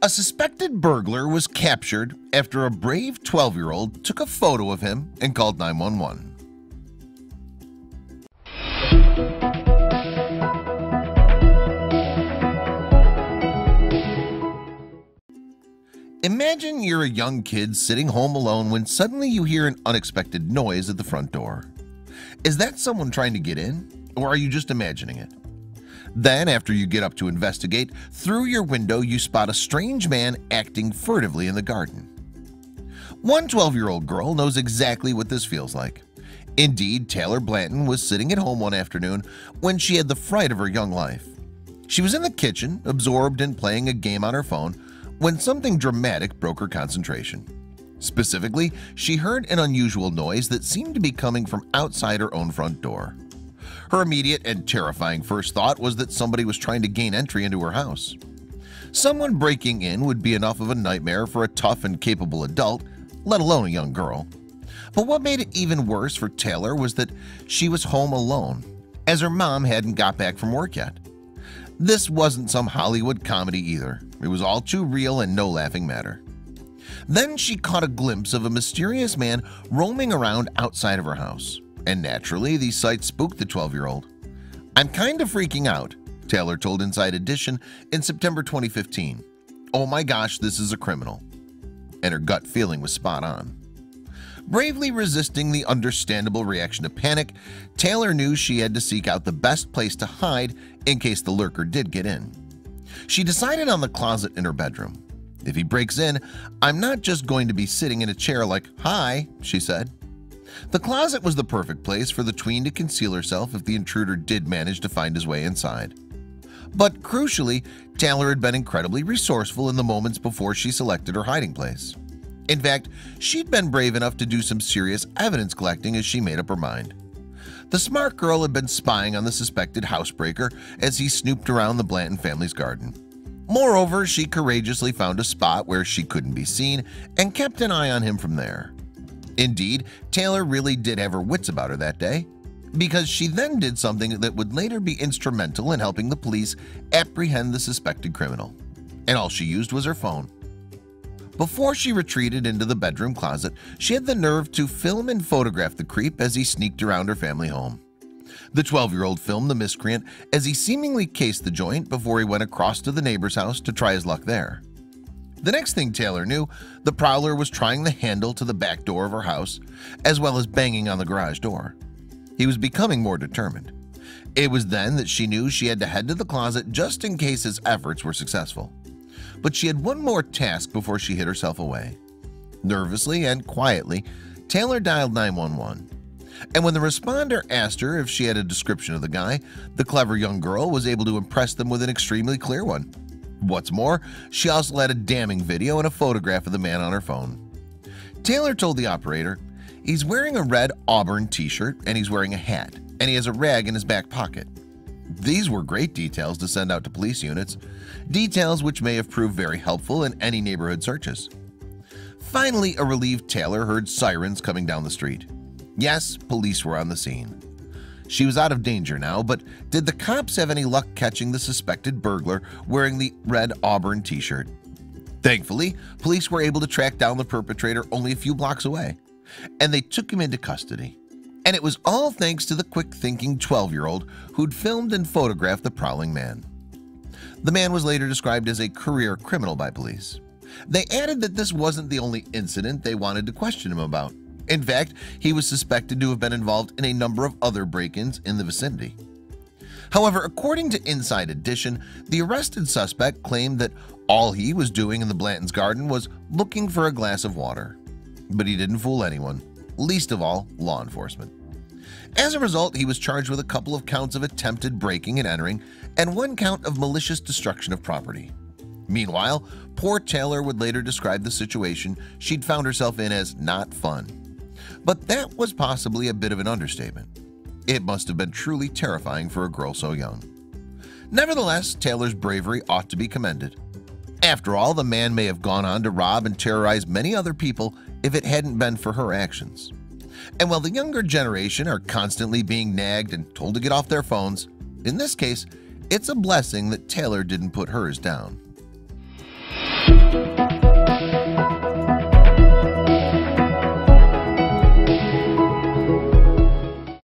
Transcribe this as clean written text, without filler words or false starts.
A suspected burglar was captured after a brave 12-year-old took a photo of him and called 911. Imagine you're a young kid sitting home alone when suddenly you hear an unexpected noise at the front door. Is that someone trying to get in, or are you just imagining it? Then, after you get up to investigate, through your window you spot a strange man acting furtively in the garden. One 12-year-old girl knows exactly what this feels like. Indeed, Taylor Blanton was sitting at home one afternoon when she had the fright of her young life. She was in the kitchen, absorbed in playing a game on her phone, when something dramatic broke her concentration. Specifically, she heard an unusual noise that seemed to be coming from outside her own front door. Her immediate and terrifying first thought was that somebody was trying to gain entry into her house. Someone breaking in would be enough of a nightmare for a tough and capable adult, let alone a young girl. But what made it even worse for Taylor was that she was home alone, as her mom hadn't got back from work yet. This wasn't some Hollywood comedy either. It was all too real and no laughing matter. Then she caught a glimpse of a mysterious man roaming around outside of her house. And naturally, the sight spooked the 12-year-old. "I'm kind of freaking out," Taylor told Inside Edition in September 2015. "Oh my gosh, this is a criminal." And her gut feeling was spot on. Bravely resisting the understandable reaction to panic, Taylor knew she had to seek out the best place to hide in case the lurker did get in. She decided on the closet in her bedroom. "If he breaks in, I'm not just going to be sitting in a chair like, 'Hi,'" she said. The closet was the perfect place for the tween to conceal herself if the intruder did manage to find his way inside. But crucially, Taylor had been incredibly resourceful in the moments before she selected her hiding place. In fact, she'd been brave enough to do some serious evidence collecting as she made up her mind. The smart girl had been spying on the suspected housebreaker as he snooped around the Blanton family's garden. Moreover, she courageously found a spot where she couldn't be seen and kept an eye on him from there. Indeed, Taylor really did have her wits about her that day, because she then did something that would later be instrumental in helping the police apprehend the suspected criminal. And all she used was her phone. Before she retreated into the bedroom closet, she had the nerve to film and photograph the creep as he sneaked around her family home. The 12-year-old filmed the miscreant as he seemingly cased the joint before he went across to the neighbor's house to try his luck there. The next thing Taylor knew, the prowler was trying the handle to the back door of her house, as well as banging on the garage door. He was becoming more determined. It was then that she knew she had to head to the closet just in case his efforts were successful. But she had one more task before she hid herself away. Nervously and quietly, Taylor dialed 911. And when the responder asked her if she had a description of the guy, the clever young girl was able to impress them with an extremely clear one. What's more, she also had a damning video and a photograph of the man on her phone. Taylor told the operator, "He's wearing a red Auburn t-shirt and he's wearing a hat, and he has a rag in his back pocket." These were great details to send out to police units, details which may have proved very helpful in any neighborhood searches. Finally, a relieved Taylor heard sirens coming down the street. Yes, police were on the scene. She was out of danger now, but did the cops have any luck catching the suspected burglar wearing the red Auburn t-shirt? Thankfully, police were able to track down the perpetrator only a few blocks away, and they took him into custody. And it was all thanks to the quick-thinking 12-year-old who'd filmed and photographed the prowling man. The man was later described as a career criminal by police. They added that this wasn't the only incident they wanted to question him about. In fact, he was suspected to have been involved in a number of other break-ins in the vicinity. However, according to Inside Edition, the arrested suspect claimed that all he was doing in the Blanton's garden was looking for a glass of water. But he didn't fool anyone, least of all law enforcement. As a result, he was charged with a couple of counts of attempted breaking and entering and one count of malicious destruction of property. Meanwhile, poor Taylor would later describe the situation she'd found herself in as not fun. But that was possibly a bit of an understatement. It must have been truly terrifying for a girl so young. Nevertheless, Taylor's bravery ought to be commended. After all, the man may have gone on to rob and terrorize many other people if it hadn't been for her actions. And while the younger generation are constantly being nagged and told to get off their phones, in this case, it's a blessing that Taylor didn't put hers down.